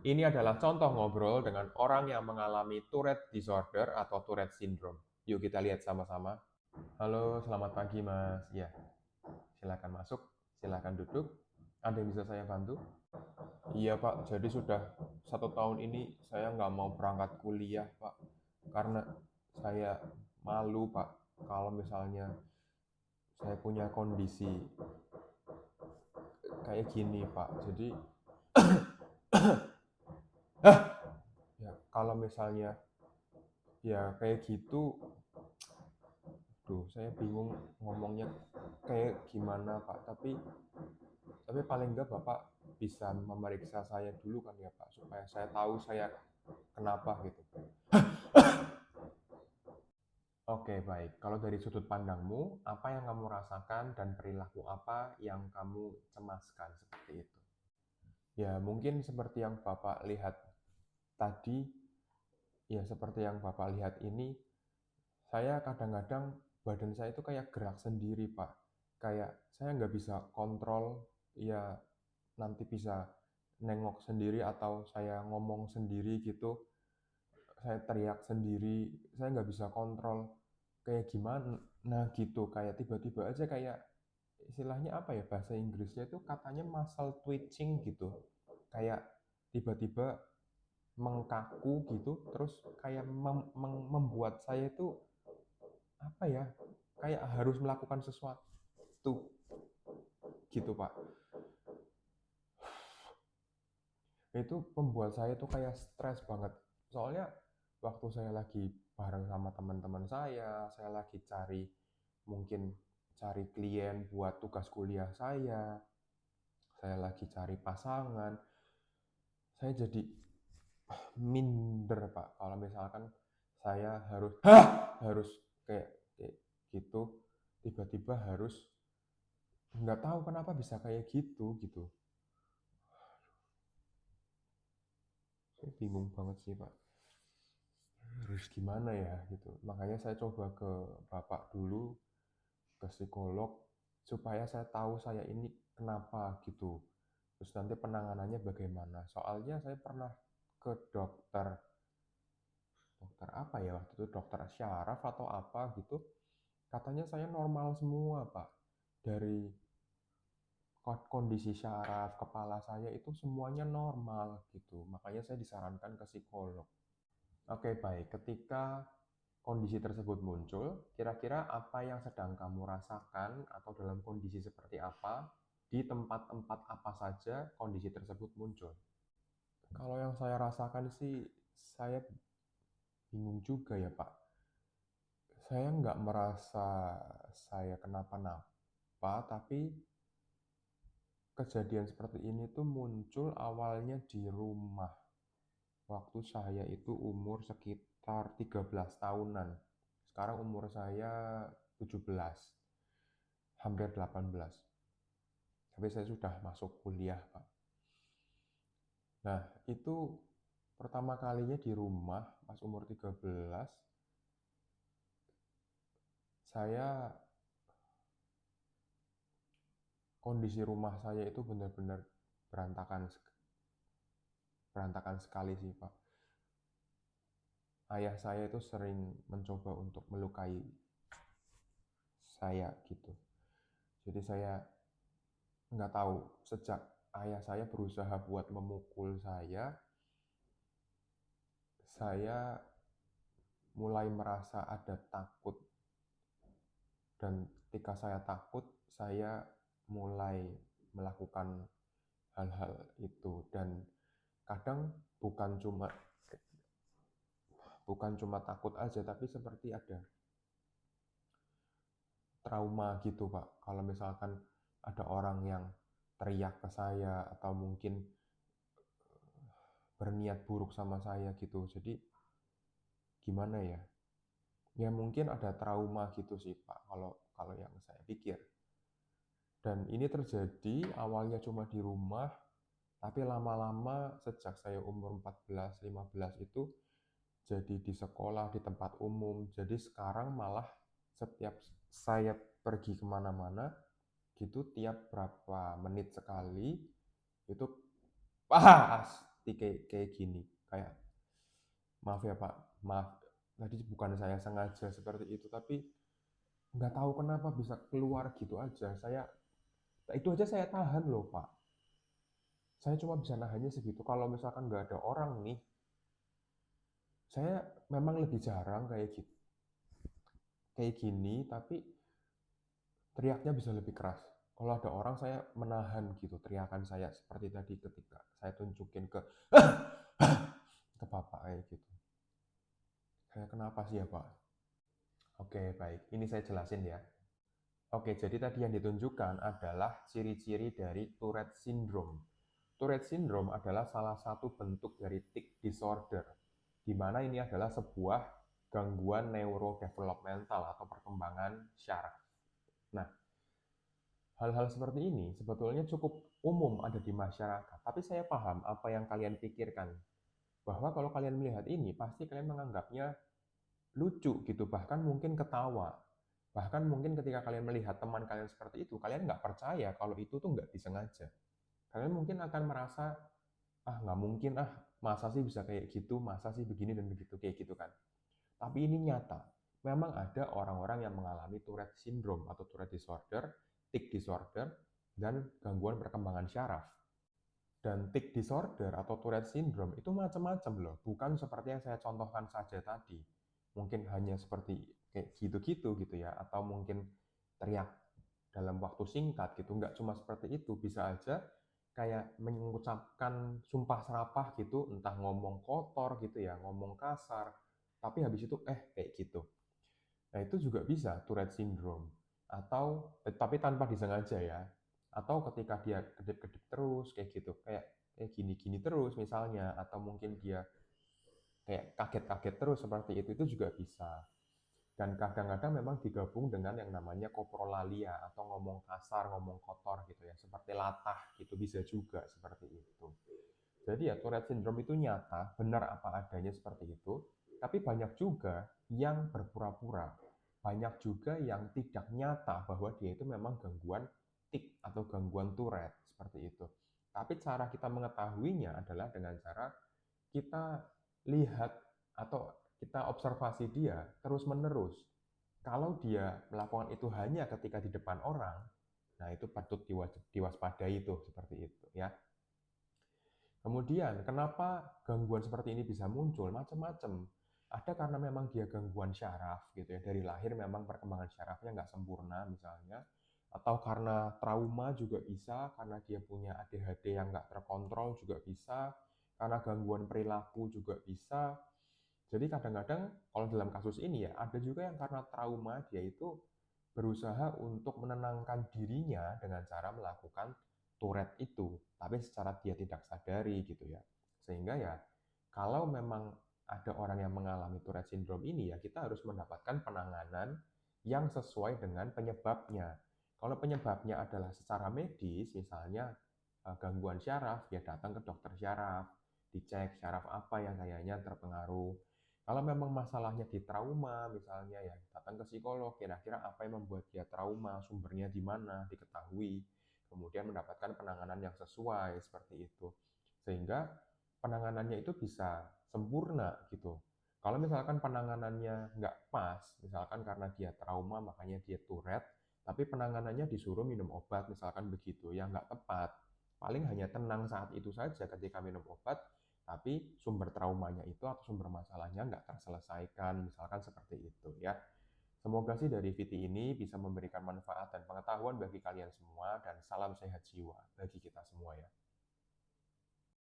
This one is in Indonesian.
Ini adalah contoh ngobrol dengan orang yang mengalami Tourette disorder atau Tourette syndrome. Yuk kita lihat sama-sama. Halo, selamat pagi Mas. Ya, silakan masuk, silakan duduk. Ada yang bisa saya bantu? Iya Pak, jadi sudah 1 tahun ini saya nggak mau berangkat kuliah Pak. Karena saya malu Pak, kalau misalnya saya punya kondisi kayak gini Pak. Jadi, ya kalau misalnya ya kayak gitu, tuh saya bingung ngomongnya kayak gimana Pak. Tapi paling enggak Bapak bisa memeriksa saya dulu kan ya Pak, supaya saya tahu saya kenapa gitu. Oke, baik. Kalau dari sudut pandangmu, apa yang kamu rasakan dan perilaku apa yang kamu cemaskan seperti itu? Ya, mungkin seperti yang Bapak lihat tadi, ya seperti yang Bapak lihat ini, saya kadang-kadang badan saya itu kayak gerak sendiri, Pak. Kayak saya nggak bisa kontrol, ya nanti bisa nengok sendiri atau saya ngomong sendiri gitu, saya teriak sendiri, saya nggak bisa kontrol kayak gimana. Nah gitu, kayak tiba-tiba aja kayak istilahnya apa ya bahasa Inggrisnya itu katanya muscle twitching gitu. Kayak tiba-tiba mengkaku gitu, terus kayak membuat saya itu apa ya, kayak harus melakukan sesuatu gitu Pak. Itu membuat saya tuh kayak stres banget. Soalnya waktu saya lagi bareng sama teman-teman saya lagi mungkin cari klien buat tugas kuliah saya lagi cari pasangan, saya jadi minder Pak. Kalau misalkan saya harus kayak gitu, tiba-tiba harus nggak tahu kenapa bisa kayak gitu. Saya bingung banget sih Pak. Harus gimana ya gitu. Makanya saya coba ke Bapak dulu, ke psikolog, supaya saya tahu saya ini kenapa gitu. Terus nanti penanganannya bagaimana. Soalnya saya pernah ke dokter apa ya waktu itu, dokter syaraf atau apa gitu. Katanya saya normal semua Pak. Dari kondisi syaraf, kepala saya itu semuanya normal gitu. Makanya saya disarankan ke psikolog. Oke, baik. Ketika kondisi tersebut muncul, kira-kira apa yang sedang kamu rasakan atau dalam kondisi seperti apa, di tempat-tempat apa saja kondisi tersebut muncul? Kalau yang saya rasakan sih, saya bingung juga ya Pak. Saya nggak merasa saya kenapa-napa, tapi kejadian seperti ini tuh muncul awalnya di rumah. Waktu saya itu umur sekitar 13 tahunan. Sekarang umur saya 17, hampir 18. Tapi saya sudah masuk kuliah, Pak. Nah, itu pertama kalinya di rumah pas umur 13, saya kondisi rumah saya itu benar-benar berantakan berantakan sekali sih, Pak. Ayah saya itu sering mencoba untuk melukai saya gitu. Jadi saya nggak tahu, sejak ayah saya berusaha buat memukul saya mulai merasa ada takut. Dan ketika saya takut, saya mulai melakukan hal-hal itu. Dan kadang bukan cuma takut aja, tapi seperti ada trauma gitu Pak. Kalau misalkan ada orang yang teriak ke saya atau mungkin berniat buruk sama saya gitu. Jadi gimana ya? Ya mungkin ada trauma gitu sih Pak, kalau kalau yang saya pikir. Dan ini terjadi awalnya cuma di rumah, tapi lama-lama sejak saya umur 14, 15 itu jadi di sekolah, di tempat umum. Jadi sekarang malah setiap saya pergi kemana-mana, gitu tiap berapa menit sekali, itu pas seperti kayak gini. Kayak, maaf ya Pak, maaf, tadi bukan saya sengaja seperti itu, tapi nggak tahu kenapa bisa keluar gitu aja. Itu aja saya tahan loh Pak. Saya cuma bisa nahannya segitu. Kalau misalkan nggak ada orang nih, saya memang lebih jarang kayak gini, tapi teriaknya bisa lebih keras. Kalau ada orang saya menahan gitu teriakan saya seperti tadi ketika saya tunjukin ke Bapak kayak gitu. Kayak kenapa sih ya Pak? Oke, baik. Ini saya jelasin ya. Oke, jadi tadi yang ditunjukkan adalah ciri-ciri dari Tourette Syndrome. Tourette Syndrome adalah salah satu bentuk dari tic disorder, di mana ini adalah sebuah gangguan neurodevelopmental atau perkembangan syaraf. Nah, hal-hal seperti ini sebetulnya cukup umum ada di masyarakat, tapi saya paham apa yang kalian pikirkan. Bahwa kalau kalian melihat ini, pasti kalian menganggapnya lucu gitu, bahkan mungkin ketawa. Bahkan mungkin ketika kalian melihat teman kalian seperti itu, kalian nggak percaya kalau itu tuh nggak disengaja. Kalian mungkin akan merasa, ah nggak mungkin ah, masa sih bisa kayak gitu, masa sih begini dan begitu, kayak gitu kan. Tapi ini nyata, memang ada orang-orang yang mengalami Tourette Syndrome atau Tourette Disorder, tic disorder, dan gangguan perkembangan syaraf. Dan tic disorder atau Tourette syndrome itu macam-macam loh, bukan seperti yang saya contohkan saja tadi. Mungkin hanya seperti kayak gitu-gitu gitu ya, atau mungkin teriak dalam waktu singkat gitu, nggak cuma seperti itu, bisa aja kayak mengucapkan sumpah serapah gitu, entah ngomong kotor gitu ya, ngomong kasar, tapi habis itu kayak gitu. Nah, itu juga bisa Tourette syndrome. Atau tapi tanpa disengaja ya. Atau ketika dia kedip-kedip terus kayak gitu, kayak gini-gini terus misalnya, atau mungkin dia kayak kaget-kaget terus seperti itu juga bisa. Dan kadang-kadang memang digabung dengan yang namanya koprolalia atau ngomong kasar, ngomong kotor gitu ya, seperti latah gitu bisa juga seperti itu. Jadi ya Tourette syndrome itu nyata, benar apa adanya seperti itu, tapi banyak juga yang berpura-pura. Banyak juga yang tidak nyata bahwa dia itu memang gangguan tic atau gangguan Tourette seperti itu. Tapi cara kita mengetahuinya adalah dengan cara kita lihat atau kita observasi dia terus-menerus. Kalau dia melakukan itu hanya ketika di depan orang, nah itu patut diwaspadai itu seperti itu ya. Kemudian, kenapa gangguan seperti ini bisa muncul? Macam-macam. Ada karena memang dia gangguan syaraf, gitu ya. Dari lahir memang perkembangan syarafnya nggak sempurna, misalnya. Atau karena trauma juga bisa, karena dia punya ADHD yang nggak terkontrol juga bisa, karena gangguan perilaku juga bisa. Jadi kadang-kadang kalau dalam kasus ini ya, ada juga yang karena trauma dia itu berusaha untuk menenangkan dirinya dengan cara melakukan Tourette itu, tapi secara dia tidak sadari gitu ya. Sehingga ya, kalau memang ada orang yang mengalami Tourette syndrome ini ya, kita harus mendapatkan penanganan yang sesuai dengan penyebabnya. Kalau penyebabnya adalah secara medis, misalnya gangguan syaraf, ya datang ke dokter syaraf, dicek syaraf apa yang kayaknya terpengaruh. Kalau memang masalahnya di trauma, misalnya ya datang ke psikolog, kira-kira apa yang membuat dia trauma, sumbernya di mana, diketahui, kemudian mendapatkan penanganan yang sesuai seperti itu. Sehingga penanganannya itu bisa sempurna gitu. Kalau misalkan penanganannya nggak pas, misalkan karena dia trauma makanya dia Tourette, tapi penanganannya disuruh minum obat misalkan begitu, ya nggak tepat. Paling hanya tenang saat itu saja ketika minum obat, tapi sumber traumanya itu atau sumber masalahnya nggak terselesaikan, misalkan seperti itu ya. Semoga sih dari VT ini bisa memberikan manfaat dan pengetahuan bagi kalian semua, dan salam sehat jiwa bagi kita semua ya.